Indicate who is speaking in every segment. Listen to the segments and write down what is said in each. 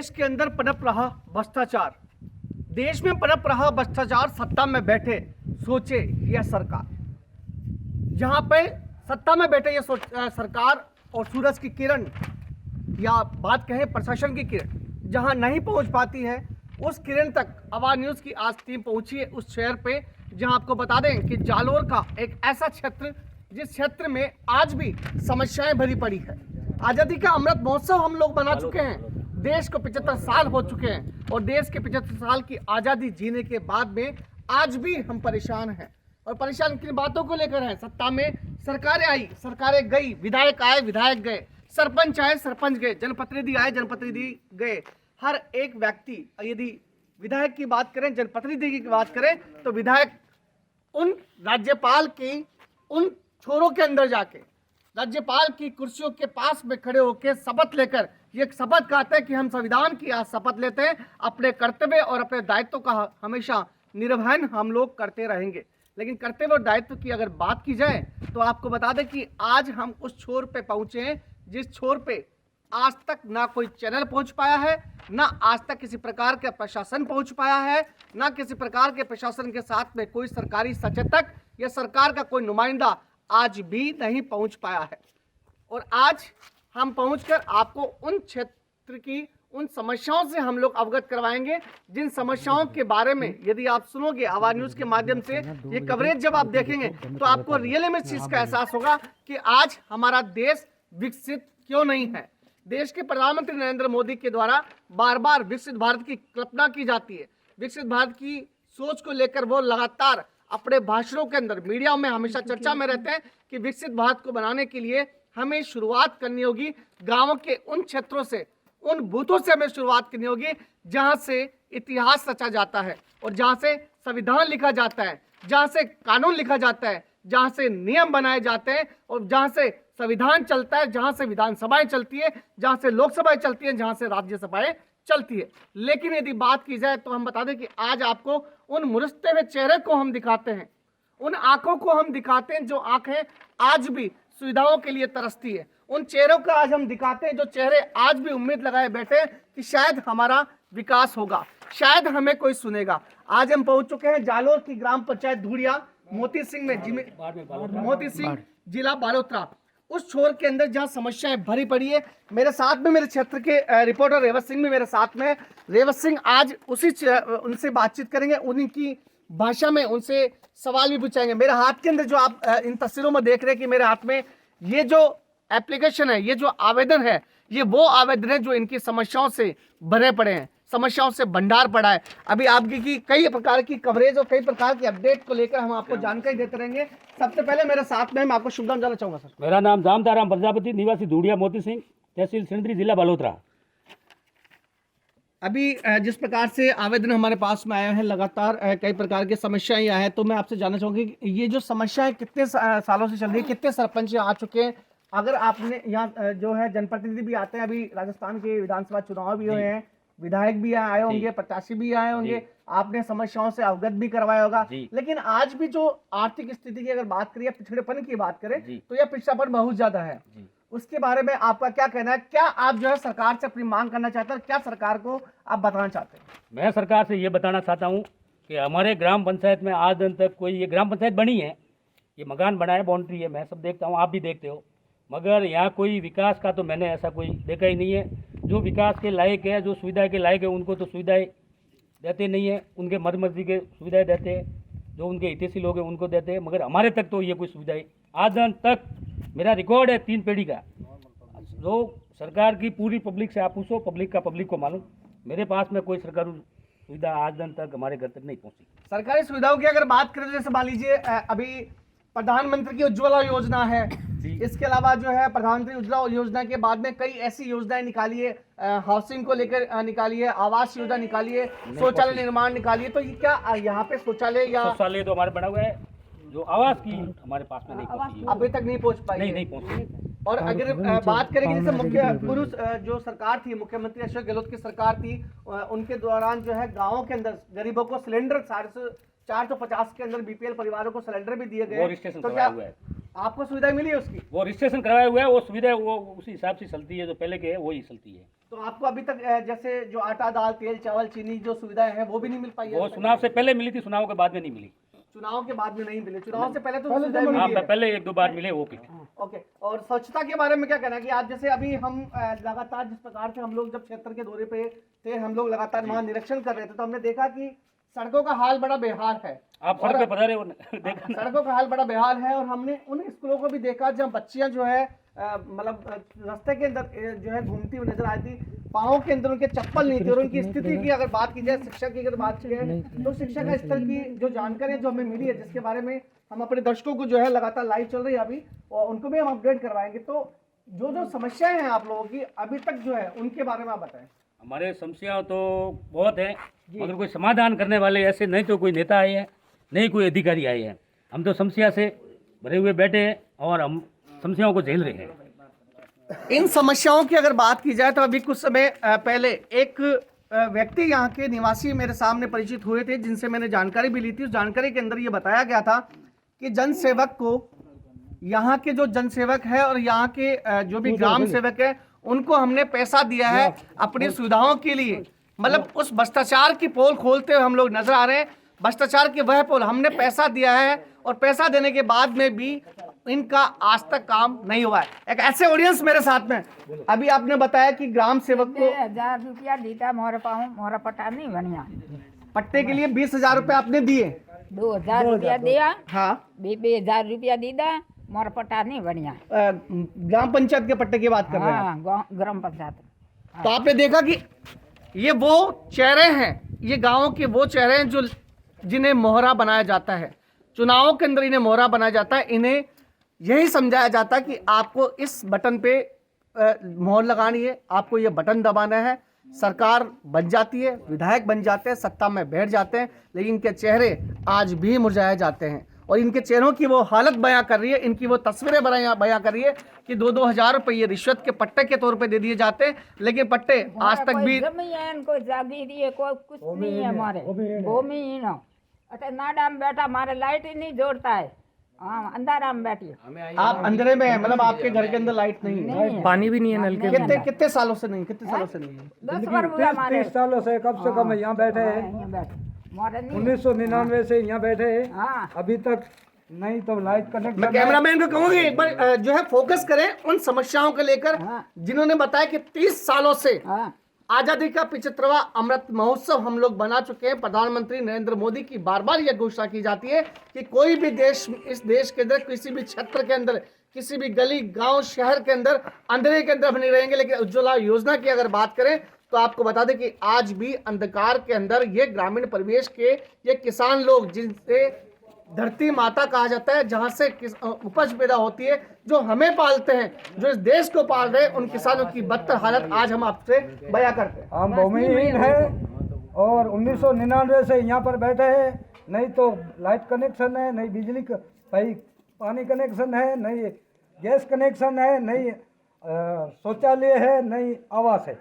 Speaker 1: देश के अंदर पनप रहा भ्रष्टाचार, देश में पनप रहा भ्रष्टाचार, सत्ता में बैठे सोचे यह सरकार। जहां पे सत्ता में बैठे यह सरकार और सूरज की किरण या बात कहें प्रशासन की किरण जहां नहीं पहुंच पाती है, उस किरण तक आवाज न्यूज की आज टीम पहुंची है उस शहर पे, जहां आपको बता दें कि जालोर का एक ऐसा क्षेत्र जिस क्षेत्र में आज भी समस्याएं भरी पड़ी है। आज़ादी का अमृत महोत्सव हम लोग बना चुके हैं, देश को 75 साल हो चुके हैं और देश के 75 साल की आज़ादी जीने के बाद में आज भी हम परेशान हैं। और परेशान किन बातों को लेकर हैं? सत्ता में सरकारें आई, सरकारें गई, विधायक आए, विधायक गए, सरपंच आए, सरपंच गए, जनप्रतिनिधि आए, जनप्रतिनिधि गए। हर एक व्यक्ति, यदि विधायक की बात करें, जनप्रतिनिधि की बात करें, तो विधायक उन राज्यपाल की उन छोरों के अंदर जाके राज्यपाल की कुर्सियों के पास में खड़े होकर शपथ लेकर ये शपथ कहते हैं कि हम संविधान की आज शपथ लेते हैं, अपने कर्तव्य और अपने दायित्व का हमेशा निर्वहन हम लोग करते रहेंगे। लेकिन कर्तव्य और दायित्व की अगर बात की जाए तो आपको बता दें कि आज हम उस छोर पे पहुंचे हैं जिस छोर पे आज तक ना कोई चैनल पहुंच पाया है, ना आज तक किसी प्रकार का प्रशासन पहुंच पाया है, ना किसी प्रकार के प्रशासन के साथ में कोई सरकारी सचेतक या सरकार का कोई नुमाइंदा आज भी नहीं पहुंच पाया है। और आज हम पहुंचकर आपको उन क्षेत्र की उन समस्याओं से हम लोग अवगत करवाएंगे, जिन समस्याओं के बारे में यदि आप सुनोगे आवाज न्यूज के माध्यम से ये कवरेज जब आप देखेंगे तो आपको रियल में इस चीज का एहसास होगा कि आज हमारा देश विकसित क्यों नहीं है। देश के प्रधानमंत्री नरेंद्र मोदी के द्वारा बार बार विकसित भारत की कल्पना की जाती है, विकसित भारत की सोच को लेकर वो लगातार अपने भाषणों के अंदर मीडिया में हमेशा चर्चा में रहते हैं कि विकसित भारत को बनाने के लिए हमें शुरुआत करनी होगी गांवों के उन क्षेत्रों से, उन बूथों से हमें शुरुआत करनी होगी जहां से इतिहास रचा जाता है और जहां से संविधान लिखा जाता है, जहां से कानून लिखा जाता है, जहां से नियम बनाए जाते हैं और जहां से संविधान चलता है, जहां से विधानसभाएं चलती है, जहां से लोकसभाएं चलती है, जहां से राज्यसभाएं चलती है। लेकिन यदि बात की जाए तो हम बता दें कि आज आपको उन मुरझते हुए चेहरे को हम दिखाते हैं, उन आंखों को हम दिखाते हैं जो आंखें आज भी सुविधाओं के लिए तरसती है, उन चेहरों का आज हम दिखाते हैं जो चेहरे आज भी उम्मीद लगाए बैठे हैं कि शायद हमारा विकास होगा, शायद हमें कोई सुनेगा। आज हम पहुंच चुके हैं जालोर की ग्राम पंचायत धूड़िया मोती सिंह में, मोती सिंह जिला बालोतरा, उस छोर के अंदर जहां समस्याएं भरी पड़ी है। मेरे साथ में मेरे क्षेत्र के रिपोर्टर रेवत सिंह भी मेरे साथ में। रेवत सिंह आज उनसे बातचीत करेंगे, उनकी भाषा में उनसे सवाल भी पूछेंगे। मेरे हाथ के अंदर जो आप इन तस्वीरों में देख रहे हैं कि मेरे हाथ में ये जो एप्लीकेशन है, ये जो आवेदन है, ये वो आवेदन है जो इनकी समस्याओं से भरे पड़े हैं, समस्याओं से भंडार पड़ा है। अभी आपकी कई प्रकार की कवरेज और कई प्रकार की अपडेट को लेकर हम आपको जानकारी देते रहेंगे। सबसे पहले मेरे साथ में मैं आपको शुभ नाम जानना चाहूंगा सर।
Speaker 2: मेरा नाम जामताराम प्रजापति, निवासी धूड़िया मोती सिंह, तहसील सिंदरी, जिला बालोतरा।
Speaker 1: अभी जिस प्रकार से आवेदन हमारे पास में आया है, लगातार कई प्रकार की समस्याएं आए हैं, तो मैं आपसे जानना चाहूंगी कि ये जो समस्याएं कितने सालों से चल रही है, कितने सरपंच आ चुके हैं? अगर आपने यहाँ जो है जनप्रतिनिधि भी आते हैं, अभी राजस्थान के विधानसभा चुनाव भी हुए हैं, विधायक भी आए होंगे, प्रत्याशी भी आए होंगे, आपने समस्याओं से अवगत भी करवाया होगा, लेकिन आज भी जो आर्थिक स्थिति की अगर बात करें, पिछड़ेपन की बात करें, तो यह पिछड़ापन बहुत ज्यादा है। उसके बारे में आपका क्या कहना है? क्या आप जो है सरकार से अपनी मांग करना चाहते हैं, क्या सरकार को आप बताना चाहते हैं?
Speaker 2: मैं सरकार से ये बताना चाहता हूँ कि हमारे ग्राम पंचायत में आज दिन तक कोई, ये ग्राम पंचायत बनी है, ये मकान बना है, बाउंड्री है, मैं सब देखता हूँ, आप भी देखते हो, मगर यहाँ कोई विकास का तो मैंने ऐसा कोई देखा ही नहीं है। जो विकास के लायक है, जो सुविधा के लायक है, उनको तो सुविधाएं देते नहीं है, उनके मर्जी के सुविधाएं देते हैं, जो उनके हितैषी लोग हैं उनको देते हैं, मगर हमारे तक तो ये कोई सुविधाएं आज दिन तक, मेरा रिकॉर्ड है 3 पीढ़ी का, जो सरकार की पूरी पब्लिक से आप पूछो, पब्लिक का पब्लिक को मालूम, मेरे पास में कोई सरकारी सुविधा आज दिन तक हमारे घर तक नहीं पहुंची।
Speaker 1: सरकारी सुविधाओं की अगर बात करें तो जैसे मान लीजिए अभी प्रधानमंत्री की उज्ज्वला योजना है, इसके अलावा जो है प्रधानमंत्री उज्ज्वला योजना के बाद में कई ऐसी योजनाएं निकाली है, हाउसिंग को लेकर निकाली है, आवास योजना निकाली है, शौचालय निर्माण निकाली है, तो ये क्या यहाँ पे शौचालय या
Speaker 2: शौचालय तो हमारे बना हुआ है, जो आवास की हमारे पास में नहीं पहुंची,
Speaker 1: अभी तक नहीं पहुंच पाई,
Speaker 2: नहीं पहुंची।
Speaker 1: और अगर बात करें जैसे पूर्व जो सरकार थी, मुख्यमंत्री अशोक गहलोत की सरकार थी, उनके दौरान जो है गाँवों के अंदर गरीबों को सिलेंडर 450 के अंदर बीपीएल परिवारों को सिलेंडर भी दिए गए, तो क्या आपको सुविधा मिली है उसकी?
Speaker 2: वो रजिस्ट्रेशन करवाया हुआ है, वो सुविधा वो उसी हिसाब से चलती है, जो पहले के है वही चलती है।
Speaker 1: तो आपको अभी तक जैसे जो आटा दाल तेल चावल चीनी जो सुविधाएं हैं वो भी नहीं मिल पाई है?
Speaker 2: वो चुनाव से पहले मिली थी, चुनाव के बाद में नहीं मिली।
Speaker 1: चुनाव के बाद में नहीं मिले, चुनाव से पहले तो सुविधाएं
Speaker 2: हाँ,
Speaker 1: मिली है।
Speaker 2: पहले 1-2 बार मिले वो भी।
Speaker 1: ओके, और स्वच्छता के बारे में क्या कहना है कि आज जैसे अभी हम लगातार जिस प्रकार से हम लोग जब क्षेत्र के दौरे पे थे, हम लोग लगातार वहाँ निरीक्षण कर रहे थे, तो हमने देखा कि सड़कों का हाल बड़ा बेहाल है।
Speaker 2: आप सड़क पे पधारे हो देखा?
Speaker 1: सड़कों का हाल बड़ा बेहाल है, और हमने उन स्कूलों को भी देखा जहाँ बच्चियां जो है मतलब रास्ते के अंदर जो है घूमती हुई नजर आई थी, पाँव के अंदर उनके चप्पल नहीं थे। और उनकी स्थिति की अगर बात की जाए, शिक्षा की अगर बात की जाए, तो शिक्षा का स्तर की जो जानकारी जो हमें मिली है, जिसके बारे में हम अपने दर्शकों को जो है लगातार लाइव चल रही है अभी, और उनको भी हम अपडेट करवाएंगे। तो जो जो समस्याएं हैं आप लोगों की अभी तक जो है, उनके बारे में आप बताएं।
Speaker 2: हमारे समस्या तो बहुत है, मगर कोई समाधान करने वाले ऐसे नहीं तो कोई नेता आए हैं, नहीं कोई अधिकारी आए हैं। हम तो समस्या से भरे हुए बैठे हैं और हम समस्याओं को झेल रहे हैं।
Speaker 1: इन समस्याओं की अगर बात की जाए तो अभी कुछ समय पहले एक व्यक्ति यहाँ के निवासी मेरे सामने परिचित हुए थे, जिनसे मैंने जानकारी भी ली थी। उस जानकारी के अंदर ये बताया गया था कि जनसेवक को, यहाँ के जो जनसेवक है और यहाँ के जो भी ग्राम सेवक है, उनको हमने पैसा दिया है अपनी सुविधाओं के लिए। मतलब उस भ्रष्टाचार की पोल खोलते हुए हम लोग नजर आ रहे हैं। भ्रष्टाचार की वह पोल हमने पैसा दिया है, और पैसा देने के बाद में भी इनका आज तक काम नहीं हुआ है। एक ऐसे ऑडियंस मेरे साथ में, अभी आपने बताया कि ग्राम सेवक को
Speaker 3: 1000 रुपया दीदा मोर पाऊँ, मोरा पटा नहीं बढ़िया।
Speaker 1: पट्टे के लिए 20,000 रुपए आपने दिए?
Speaker 3: 2000 रुपया दिया।
Speaker 1: हाँ,
Speaker 3: 2000 रुपया दीदा, मोर पटा नहीं बढ़िया।
Speaker 1: ग्राम पंचायत के पट्टे की बात कर रहे हैं?
Speaker 3: हाँ, ग्राम पंचायत।
Speaker 1: तो आपने देखा कि ये वो चेहरे हैं, ये गाँव के वो चेहरे हैं जो जिन्हें मोहरा बनाया जाता है। चुनावों के अंदर इन्हें मोहरा बनाया जाता है। इन्हें यही समझाया जाता है कि आपको इस बटन पे मोहर लगानी है, आपको ये बटन दबाना है, सरकार बन जाती है, विधायक बन जाते हैं, सत्ता में बैठ जाते हैं। लेकिन इनके चेहरे आज भी मुरझाए जाते हैं, और इनके चेहरों की वो हालत बयां कर रही है, इनकी वो तस्वीरें बयां कर रही है कि 2-2 हज़ार रुपये रिश्वत के पट्टे के तौर पे दे दिए जाते हैं। लेकिन पट्टे आज तक भी
Speaker 3: जमीन कोई जागीर है, कोई कुछ नहीं है हमारे। भूमिहीन हो। अटे नाडा में बैठा, हमारे लाइट ही नहीं जोड़ता है। हाँ, अंधारा में बैठी।
Speaker 1: आप अंधेरे में हैं, मतलब आपके घर के अंदर लाइट नहीं है,
Speaker 4: पानी भी नहीं है नल के।
Speaker 1: कितने सालों से नहीं? कितने सालों से नहीं है?
Speaker 3: 10 बार हुआ हमारे।
Speaker 4: 30 सालों से कम से कम यहाँ बैठे हैं।
Speaker 3: यहाँ बैठे, हमारे नहीं।
Speaker 4: 1999 से यहाँ बैठे हैं,
Speaker 3: हाँ,
Speaker 4: अभी तक नहीं तो लाइट कनेक्ट।
Speaker 1: मैं कैमरामैन को कहूंगी एक बार जो है फोकस करें उन समस्याओं को लेकर,
Speaker 3: हाँ।
Speaker 1: जिन्होंने बताया कि 30 सालों से
Speaker 3: हाँ,
Speaker 1: आजादी का 75वां अमृत महोत्सव हम लोग बना चुके हैं। प्रधानमंत्री नरेंद्र मोदी की बार बार यह घोषणा की जाती है कि कोई भी देश, इस देश के अंदर किसी भी क्षेत्र के अंदर, किसी भी गली गांव शहर के अंदर अंधेरे के अंदर नहीं रहेंगे। लेकिन उज्ज्वला योजना की अगर बात करें तो आपको बता दें कि आज भी अंधकार के अंदर ये ग्रामीण परिवेश के ये किसान लोग, जिनसे धरती माता कहा जाता है, जहां से उपज पैदा होती है, जो हमें पालते हैं, जो इस देश को पाल रहे हैं, उन किसानों की बदतर हालत आज हम आपसे बयां करते हैं।
Speaker 4: हम भूमिहीन है और 1999 से यहाँ पर बैठे हैं। नहीं तो लाइट कनेक्शन है, नहीं बिजली का पानी कनेक्शन है, नहीं गैस कनेक्शन है, नहीं शौचालय है, नहीं आवास है।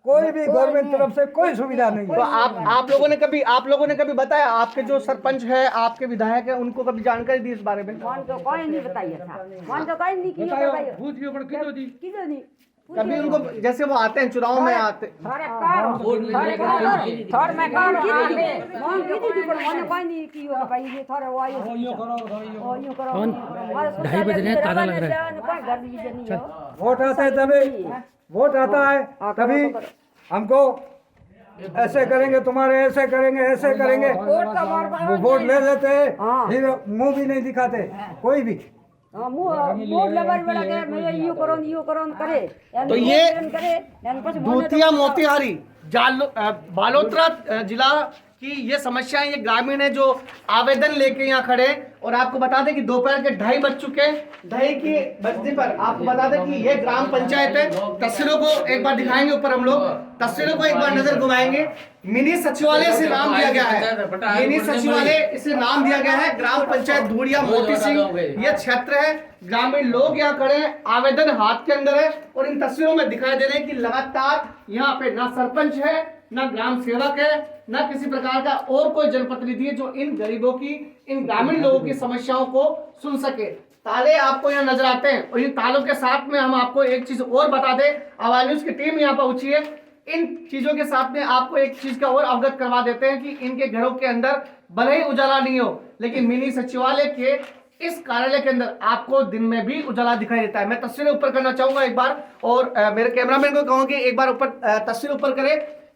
Speaker 4: कोई भी गवर्नमेंट तरफ से कोई सुविधा नहीं है।
Speaker 1: तो आप लोगों ने कभी बताया, आपके जो सरपंच है, आपके विधायक है, उनको कभी जानकारी दी इस बारे में?
Speaker 3: मन तो कोई नहीं बताइए था, मन तो कोई नहीं किया बताइए। किधर नहीं
Speaker 1: कभी उनको, जैसे वो आते हैं चुनाव में आते,
Speaker 3: थोड़े काम थोड़े में काम मन किसी पर मन कोई नहीं किया भाई, ये थोड़े वो यूं करो
Speaker 4: 2:30 बज रहे हैं, ताला लग रहा है।
Speaker 3: कोई घर की नहीं हो।
Speaker 4: वोट आता है तभी, वोट आता है तभी हमको ऐसे करेंगे, तुम्हारे ऐसे करेंगे, ऐसे करेंगे। वो वोट ले लेते हैं, फिर मुंह भी नहीं दिखाते कोई भी।
Speaker 3: मुंह लेबर बड़ा के मैं यूं करो करे।
Speaker 1: तो ये दूतिया मोतिहारी बालोतरा जिला की ये समस्याएं, ये ग्रामीण है जो आवेदन लेके यहाँ खड़े हैं। और आपको बता दें कि दोपहर के 2:30 बज चुके हैं। 2:30 की बजने पर आपको बता दें कि ये ग्राम पंचायत है। तस्वीरों को एक बार दिखाएंगे ऊपर, हम लोग तस्वीरों को एक बार नजर घुमाएंगे। मिनी सचिवालय से नाम दिया गया है, मिनी सचिवालय इसे नाम दिया गया है। ग्राम पंचायत धूड़िया मोती सिंह ये क्षेत्र है। ग्रामीण लोग यहाँ खड़े हैं, आवेदन हाथ के अंदर है, और इन तस्वीरों में दिखाई दे रहे हैं कि लगातार यहाँ पे ना सरपंच है, ना ग्राम सेवक है, ना किसी प्रकार का और कोई जनप्रतिनिधि है जो इन गरीबों की, इन ग्रामीण लोगों की समस्याओं को सुन सके। ताले आपको यहाँ नजर आते हैं और इन तालों के साथ में हम आपको एक चीज और बता दें, आवाज न्यूज की टीम यहाँ पर पहुंची है। इन चीजों के साथ में आपको एक चीज का और अवगत करवा देते हैं कि इनके घरों के अंदर भले ही उजाला नहीं हो, लेकिन मिनी सचिवालय के इस कार्यालय के अंदर आपको दिन में भी उजाला दिखाई देता है। मैं तस्वीरें ऊपर करना चाहूंगा एक बार, और मेरे कैमरामैन को कहूंगा कि एक बार ऊपर तस्वीर ऊपर करे।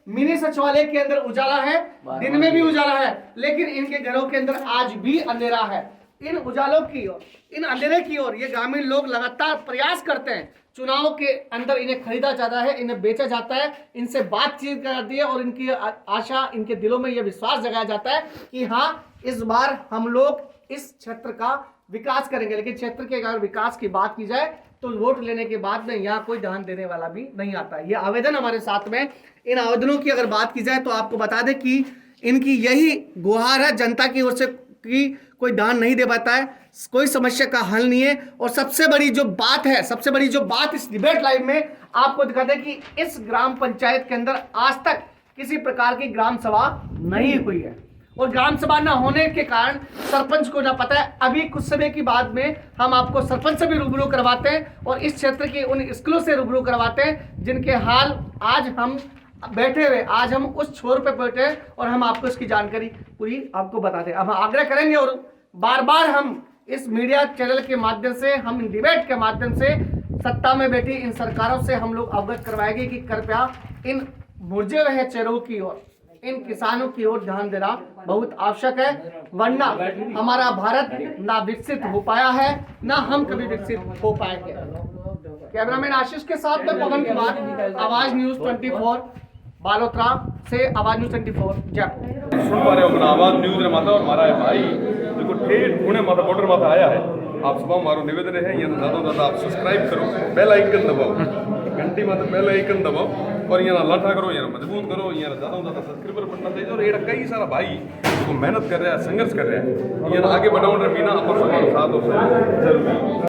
Speaker 1: मिनी सचिवालय के अंदर उजाला है, दिन में भी उजाला है, लेकिन इनके घरों के अंदर आज भी अंधेरा है। इन उजालों की ओर, इन अंधेरे की ओर ये ग्रामीण लोग लगातार प्रयास करते हैं। चुनाव के अंदर इन्हें खरीदा जाता है, इन्हें बेचा जाता है, इनसे बातचीत करती है और इनकी आशा, इनके दिलों में यह विश्वास जगाया जाता है कि हाँ, इस बार हम लोग इस क्षेत्र का विकास करेंगे। लेकिन क्षेत्र के अगर विकास की बात की जाए तो वोट लेने के बाद में यहाँ कोई ध्यान देने वाला भी नहीं आता। ये आवेदन हमारे साथ में, इन आवेदनों की अगर बात की जाए तो आपको बता दें कि इनकी यही गुहार है जनता की ओर से कि कोई ध्यान नहीं दे पाता है, कोई समस्या का हल नहीं है। और सबसे बड़ी जो बात इस डिबेट लाइव में आपको दिखा दें कि इस ग्राम पंचायत के अंदर आज तक किसी प्रकार की ग्राम सभा नहीं हुई है, और ग्राम सभा न होने के कारण सरपंच को ना पता है। अभी कुछ समय की बाद में हम आपको सरपंच से भी रूबरू करवाते हैं और इस क्षेत्र के उन स्कूलों से रूबरू करवाते हैं जिनके हाल आज हम बैठे हुए, आज हम उस छोर पे बैठे हैं और हम आपको इसकी जानकारी पूरी आपको बताते हैं। अब हम आग्रह करेंगे और बार बार हम इस मीडिया चैनल के माध्यम से, हम डिबेट के माध्यम से सत्ता में बैठी इन सरकारों से हम लोग अवगत करवाएंगे कि कृपया इन मुरझे हुए चेहरों की ओर, इन किसानों की ओर ध्यान देना बहुत आवश्यक है, वरना हमारा भारत ना विकसित हो पाया है, ना हम कभी विकसित हो पाएंगे। कैमरामैन आशीष के साथ में पवन कुमार, आवाज न्यूज 24 बालोतरा से, आवाज न्यूज 24 जयपुर।
Speaker 5: सुन पा रहे हो अपना आवाज न्यूज रे माता, और हमारा भाई देखो ठेठ पुणे माता बॉर्डर माता आया है। आप सब हमारा निवेदन है, ये ज़्यादा से ज़्यादा आप सब्सक्राइब करो, बेल आइकन दबाओ, घंटी माता बेल आइकन दबाओ, और यहाँ लाठा करो, यहाँ मजबूत करो, यहाँ ज़्यादा से ज़्यादा सब्सक्राइबर बनना चाहिए। और ये कई सारा भाई जो मेहनत कर रहा है, संघर्ष कर रहा है, यहाँ आगे बढ़ाओ बिना अपन साथ हो जरूरी।